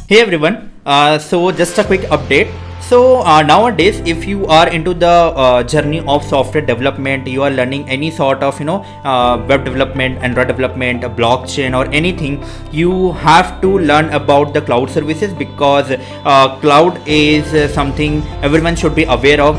Hey everyone, so just a quick update. So nowadays, if you are into the journey of software development, you are learning any sort of web development, Android development, blockchain or anything, you have to learn about the cloud services because cloud is something everyone should be aware of.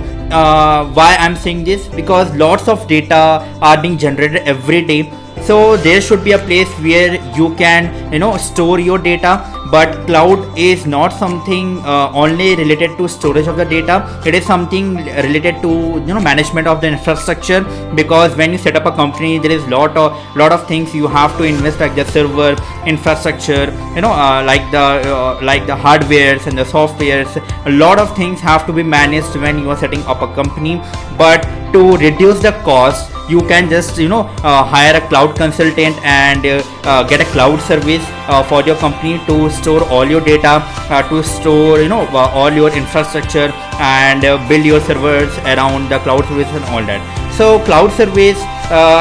Why I'm saying this? Because lots of data are being generated every day, so there should be a place where you can store your data. But cloud is not something only related to storage of the data. It is something related to management of the infrastructure, because when you set up a company, there is lot of things you have to invest, like the server infrastructure, like the hardwares and the softwares. A lot of things have to be managed when you are setting up a company. But to reduce the cost, you can just hire a cloud consultant and get a cloud service for your company to store all your data, to store all your infrastructure, and build your servers around the cloud service and all that. So cloud service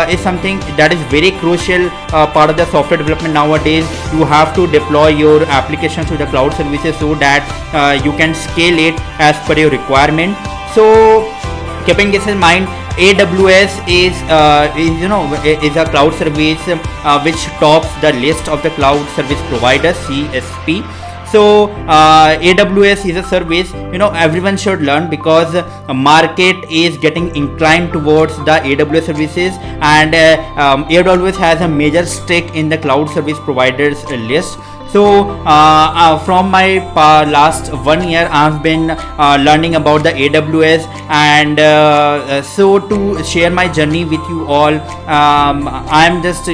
is something that is very crucial part of the software development nowadays. You have to deploy your applications to the cloud services so that you can scale it as per your requirement. So keeping this in mind, AWS is a cloud service which tops the list of the cloud service providers, CSP. So AWS is a service everyone should learn, because market is getting inclined towards the AWS services, and AWS has a major stake in the cloud service providers list. So from my last 1 year, I've been learning about the AWS, and so to share my journey with you all, I'm just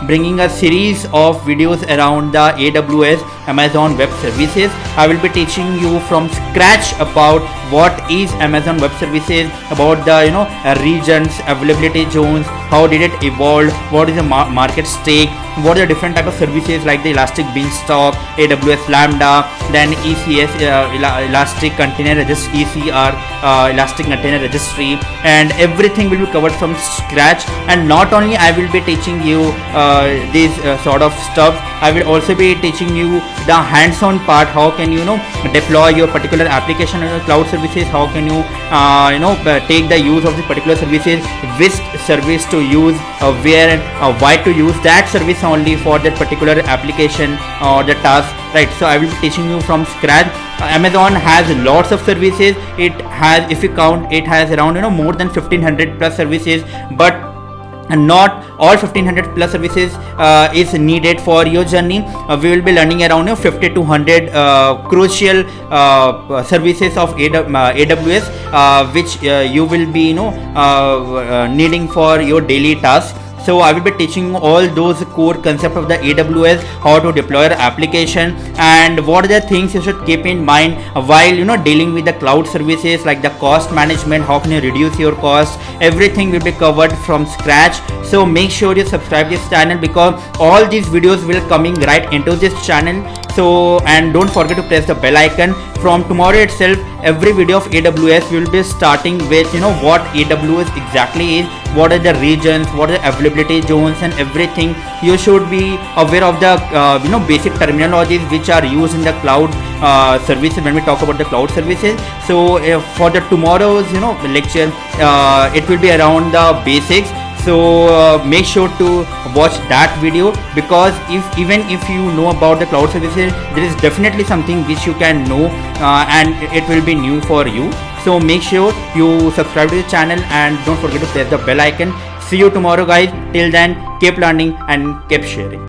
bringing a series of videos around the AWS Amazon Web Services. I will be teaching you from scratch about what is Amazon Web Services, about the regions, availability zones, how did it evolve, what is the market stake, what are the different type of services like the Elastic Beanstalk, AWS Lambda, then ECS, Elastic Container Registry, ECR, Elastic Container Registry, and everything will be covered from scratch. And not only I will be teaching you this sort of stuff, I will also be teaching you the hands-on part. How can you deploy your particular application on your cloud services? How can you take the use of the particular services, which service to use, where and why to use that service only for that particular application or the task, right? So I will be teaching you from scratch. Amazon has lots of services. It has, if you count, it has around more than 1500 plus services, but not all 1500 plus services is needed for your journey. We will be learning around 50 to 100 crucial services of AWS which you will be needing for your daily tasks. So I will be teaching you all those core concepts of the AWS, how to deploy your application, and what are the things you should keep in mind while dealing with the cloud services, like the cost management, how can you reduce your cost. Everything will be covered from scratch. So make sure you subscribe this channel, because all these videos will coming right into this channel. So, and don't forget to press the bell icon. From tomorrow itself, every video of AWS will be starting with what AWS exactly is, what are the regions, what are the availability zones, and everything. You should be aware of the basic terminologies which are used in the cloud services when we talk about the cloud services. So for the tomorrow's lecture, it will be around the basics. So make sure to watch that video, because even if you know about the cloud services, there is definitely something which you can know and it will be new for you. So make sure you subscribe to the channel and don't forget to press the bell icon. See you tomorrow, guys. Till then, keep learning and keep sharing.